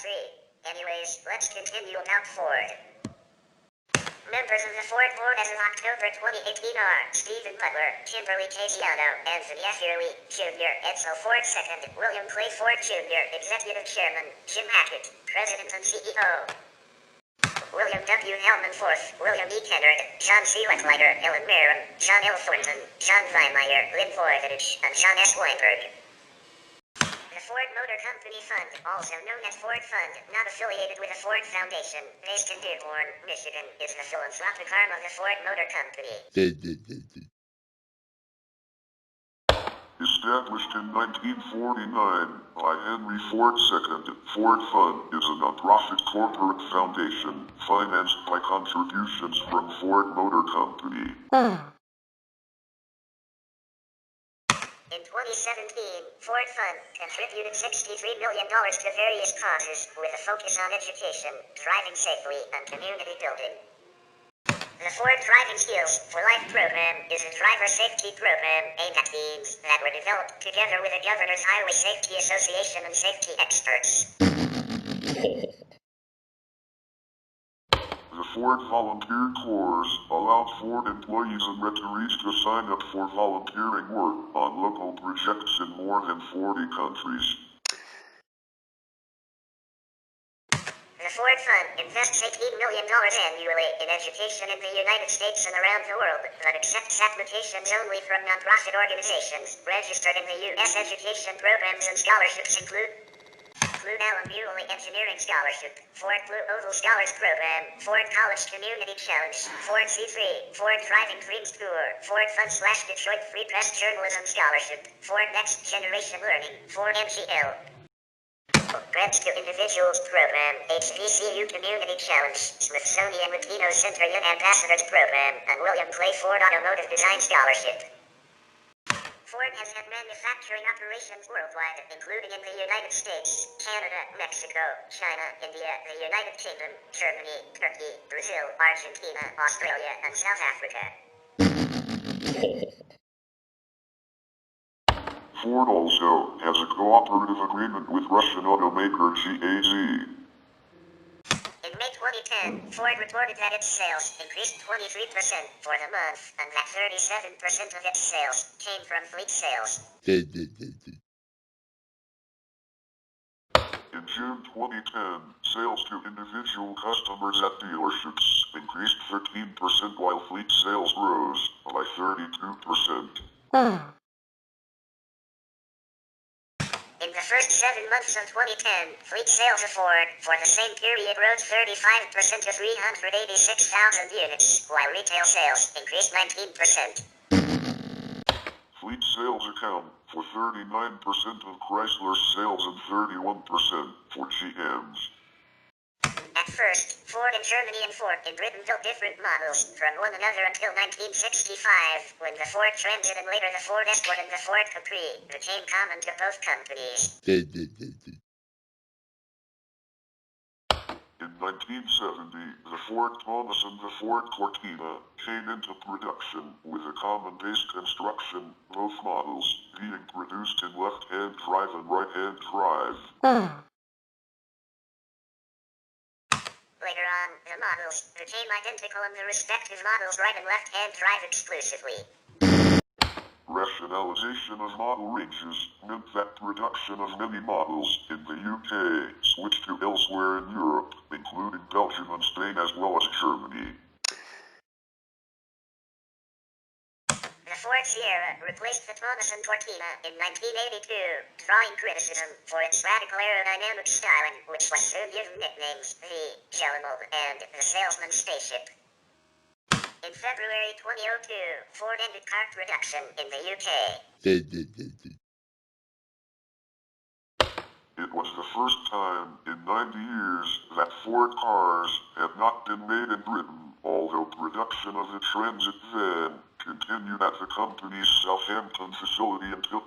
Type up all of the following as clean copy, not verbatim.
3. Anyways, let's continue about Ford. Members of the Ford board as of October 2018 are Stephen Butler, Kimberly Casiano, Anthony F. Early, Jr., Edsel Ford II, William Clay Ford Jr., Executive Chairman, Jim Hackett, President and CEO. William W. Hellman IV, William E. Kennard, John C. Wecklider, Ellen Merrim, John L. Thornton, John Weimeyer, Lynn Voivodich, and John S. Weinberg. The Ford Motor Company Fund, also known as Ford Fund, not affiliated with the Ford Foundation, based in Dearborn, Michigan, is the philanthropic arm of the Ford Motor Company. Established in 1949 by Henry Ford II, Ford Fund is a nonprofit corporate foundation financed by contributions from Ford Motor Company. In 2017, Ford Fund contributed $63 million to various causes, with a focus on education, driving safely, and community building. The Ford Driving Skills for Life program is a driver safety program aimed at teens that were developed together with the Governor's Highway Safety Association and safety experts. The Ford Volunteer Corps allowed Ford employees and retirees to sign up for volunteering work on local projects in more than 40 countries. The Ford Fund invests $18 million annually in education in the United States and around the world, but accepts applications only from nonprofit organizations registered in the U.S. education programs and scholarships include Allen Muley Engineering Scholarship, Ford Blue Oval Scholars Program, Ford College Community Challenge, Ford C3, Ford Driving Dreams Tour, Ford Fund/Detroit Free Press Journalism Scholarship, Ford Next Generation Learning, Ford MGL. Grants to Individuals Program, HBCU Community Challenge, Smithsonian Latino Center Young Ambassadors Program, and William Clay Ford Automotive Design Scholarship. Ford has had manufacturing operations worldwide, including in the United States, Canada, Mexico, China, India, the United Kingdom, Germany, Turkey, Brazil, Argentina, Australia, and South Africa. Ford also has a cooperative agreement with Russian automaker GAZ. In May 2010, Ford reported that its sales increased 23% for the month, and that 37% of its sales came from fleet sales. In June 2010, sales to individual customers at dealerships increased 13% while fleet sales rose by 32%. In the first 7 months of 2010, fleet sales of Ford for the same period rose 35% to 386,000 units, while retail sales increased 19%. Fleet sales account for 39% of Chrysler's sales and 31% for GM's. At first, Ford in Germany and Ford in Britain built different models from one another until 1965, when the Ford Transit and later the Ford Escort and the Ford Capri became common to both companies. In 1970, the Ford Taunus and the Ford Cortina came into production with a common base construction, both models being produced in left-hand drive and right-hand drive. Later on, the models became identical and the respective models right and left-hand drive exclusively. Rationalization of model ranges meant that production of many models in the UK switched to elsewhere in Europe, including Belgium and Spain as well as Germany. The Ford Sierra replaced the Taunus and Cortina in 1982, drawing criticism for its radical aerodynamic styling, which was soon given nicknames the Jellicle and the Salesman Spaceship. In February 2002, Ford ended car production in the UK. It was the first time in 90 years that Ford cars had not been made in Britain, although production of the Transit van continued at the company's Southampton facility until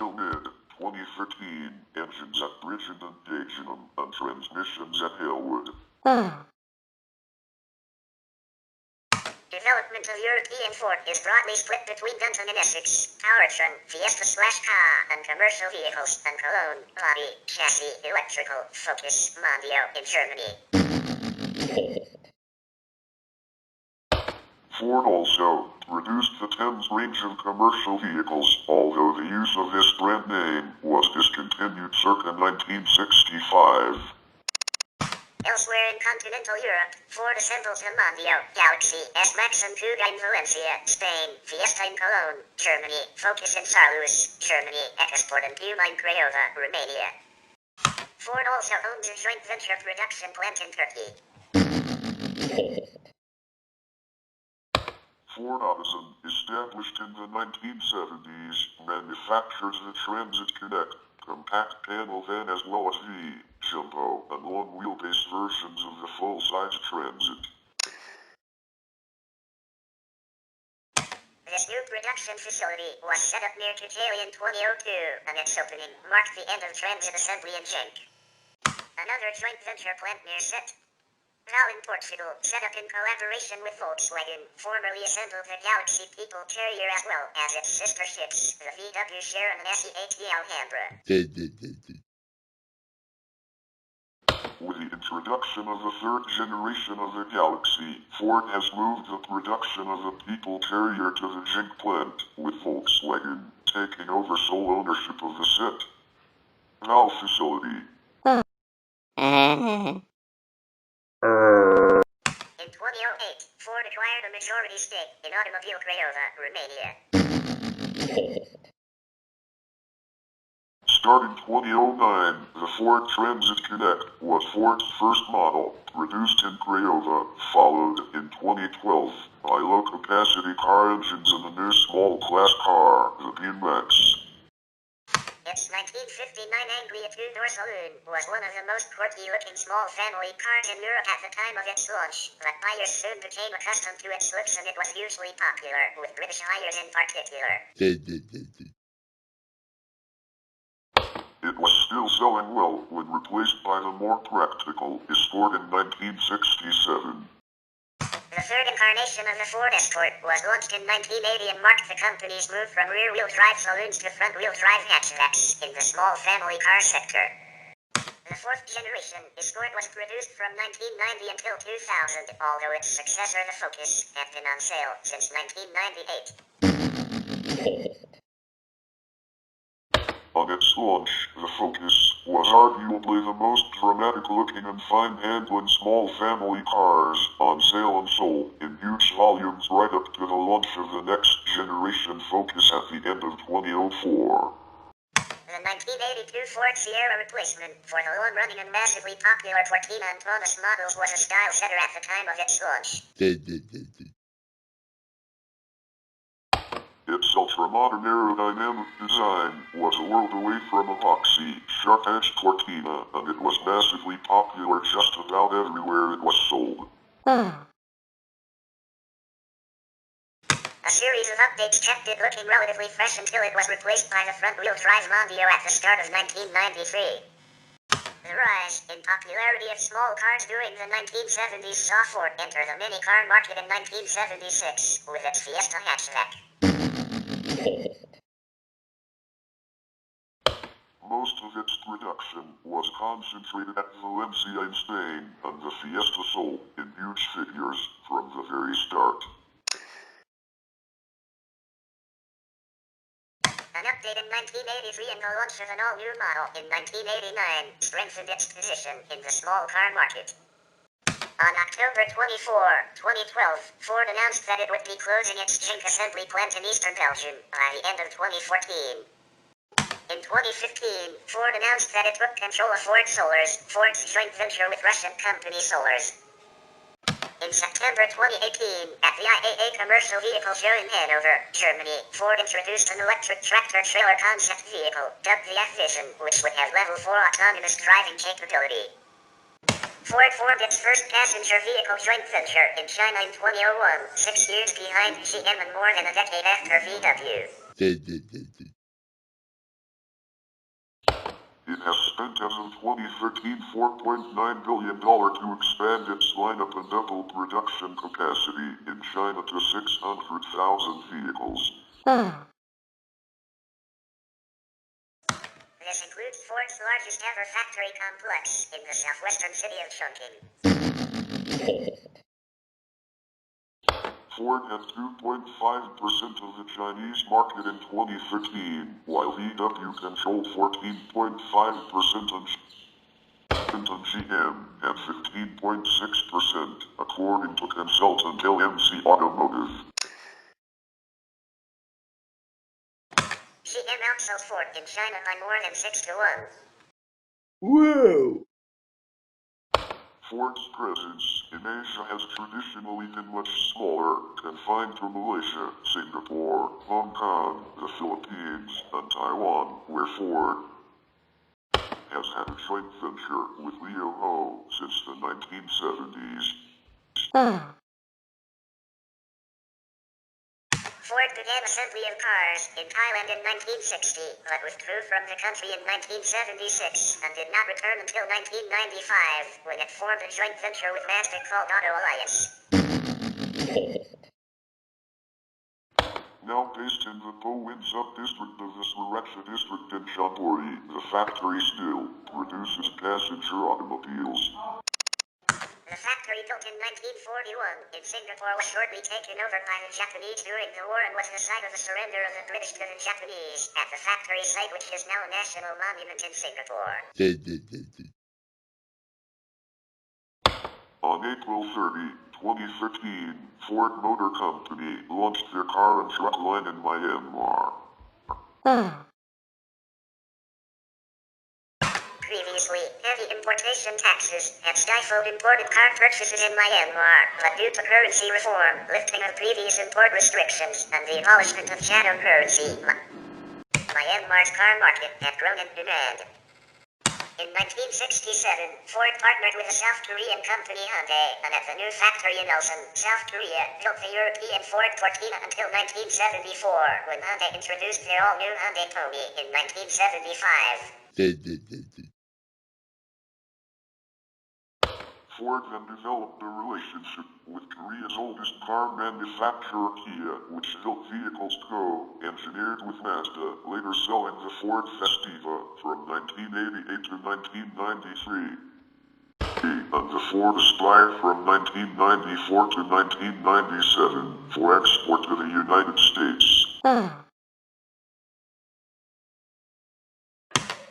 mid-2013, engines at Bridgend and Dagenham and transmissions at Halewood. Development of European Ford is broadly split between Denton and Essex, Powertrain, Fiesta/Ka, and commercial vehicles, and Cologne, body, chassis, electrical, Focus, Mondio, in Germany. Ford also reduced the Thames range of commercial vehicles, although the use of this brand name was discontinued circa 1965. Elsewhere in continental Europe, Ford assembles the Mondio, Galaxy, S-Max and Kuga in Valencia, Spain, Fiesta in Cologne, Germany, Focus in Saarlouis, Germany, EcoSport and Puma in Craiova, Romania. Ford also owns a joint venture production plant in Turkey. Ford Odyssey, established in the 1970s, manufactures the Transit Connect, compact panel van as well as the jumbo and long wheelbase versions of the full-size Transit. This new production facility was set up near Kitale in 2002, and its opening marked the end of Transit assembly in Genk. Another joint venture plant near Set, Val in Portugal, set up in collaboration with Volkswagen, formerly assembled the Galaxy People Carrier as well as its sister ships, the VW Sharon and SEAT Alhambra. With the introduction of the third generation of the Galaxy, Ford has moved the production of the People Carrier to the Genk plant, with Volkswagen taking over sole ownership of the Set Val facility. In 2008, Ford acquired a majority stake in Automobile Craiova, Romania. Starting 2009, the Ford Transit Connect was Ford's first model, produced in Craiova, followed in 2012 by low-capacity car engines and the new small-class car, the B-Max. Its 1959 Anglia two-door saloon was one of the most quirky-looking small family cars in Europe at the time of its launch, but buyers soon became accustomed to its looks and it was hugely popular, with British buyers in particular. It was still selling well when replaced by the more practical Escort in 1967. The third incarnation of the Ford Escort was launched in 1980 and marked the company's move from rear-wheel drive saloons to front-wheel drive hatchbacks in the small family car sector. The fourth generation Escort was produced from 1990 until 2000, although its successor, the Focus, had been on sale since 1998. On its launch, the Focus was arguably the most dramatic-looking and fine-handling small family cars on sale and sold in huge volumes right up to the launch of the next generation Focus at the end of 2004. The 1982 Ford Sierra replacement for the long-running and massively popular Cortina and Thomas models was a style setter at the time of its launch. Its ultra-modern aerodynamic design was a world away from epoxy, sharp-edged Cortina, and it was massively popular just about everywhere it was sold. A series of updates kept it looking relatively fresh until it was replaced by the front-wheel drive Mondio at the start of 1993. The rise in popularity of small cars during the 1970s saw Ford enter the mini-car market in 1976 with its Fiesta hatchback. Most of its production was concentrated at Valencia in Spain, and the Fiesta sold in huge figures from the very start. An update in 1983 and the launch of an all-new model in 1989 strengthened its position in the small car market. On October 24, 2012, Ford announced that it would be closing its Genk assembly plant in eastern Belgium by the end of 2014. In 2015, Ford announced that it took control of Ford Solars, Ford's joint venture with Russian company Solars. In September 2018, at the IAA Commercial Vehicle Show in Hanover, Germany, Ford introduced an electric tractor-trailer concept vehicle, dubbed the F-Vision, which would have Level 4 autonomous driving capability. Ford formed its first passenger vehicle joint venture in China in 2001, 6 years behind GM and more than a decade after VW. It has spent as of 2013 $4.9 billion to expand its lineup and double production capacity in China to 600,000 vehicles. This includes Ford's largest ever factory complex in the southwestern city of Chongqing. Ford had 2.5% of the Chinese market in 2013, while VW controlled 14.5% and GM had 15.6%, according to consultant LMC Automotive. GM outsold Ford in China by more than 6 to 1. Whoa! Ford's presence in Asia has traditionally been much smaller, confined to Malaysia, Singapore, Hong Kong, the Philippines, and Taiwan, where Ford has had a joint venture with Leo Ho since the 1970s. Ford began assembly of cars in Thailand in 1960, but withdrew from the country in 1976 and did not return until 1995, when it formed a joint venture with Mazda called Auto Alliance. Now based in the Bowen sub-district of the Sriracha district in Chonburi, the factory still produces passenger automobiles. The factory, built in 1941 in Singapore, was shortly taken over by the Japanese during the war and was the site of the surrender of the British to the Japanese at the factory site, which is now a national monument in Singapore. On April 30, 2015, Ford Motor Company launched their car and truck line in Myanmar. Previously, heavy importation taxes had stifled imported car purchases in Myanmar, but due to currency reform, lifting of previous import restrictions, and the abolishment of shadow currency, Myanmar's car market had grown in demand. In 1967, Ford partnered with a South Korean company Hyundai, and at the new factory in Ulsan, South Korea, built the European Ford Cortina until 1974, when Hyundai introduced their all-new Hyundai Pony in 1975. Ford then developed a relationship with Korea's oldest car manufacturer Kia, which built vehicles co-engineered with Mazda, later selling the Ford Festiva from 1988 to 1993. And the Ford Aspire from 1994 to 1997 for export to the United States.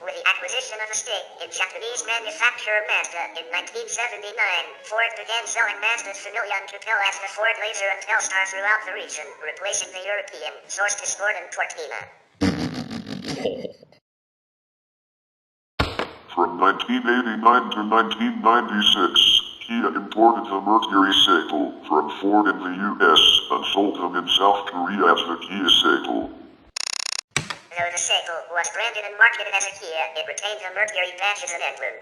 With the acquisition of a stake in Japanese manufacturer Mazda in 1979, Ford began selling Mazda's Familia to Tel as the Ford Laser and Telstar throughout the region, replacing the European sourced Escort and Cortina. From 1989 to 1996, Kia imported the Mercury Sable from Ford in the US and sold them in South Korea as the Kia Sable. Though the Sable was branded and marketed as a Kia, it retained the Mercury badges and emblem.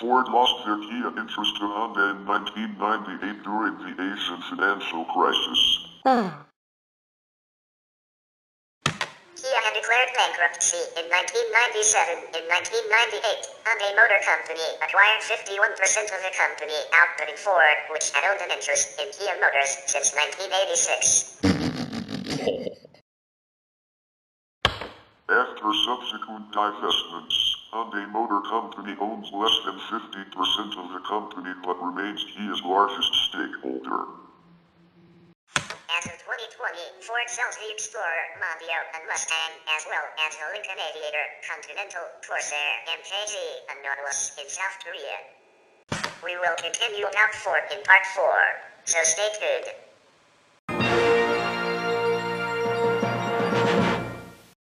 Ford lost their Kia interest to Honda in 1998 during the Asian financial crisis. Kia had declared bankruptcy in 1997. In 1998, Hyundai Motor Company acquired 51% of the company, outbidding Ford, which had owned an interest in Kia Motors since 1986. After subsequent divestments, Hyundai Motor Company owns less than 50% of the company but remains Kia's largest stakeholder. As of 2020, Ford sells the Explorer, Mondeo, and Mustang, as well as the Lincoln Aviator, Continental, Corsair, MKZ, and Nautilus in South Korea. We will continue about Ford in Part 4, so stay tuned.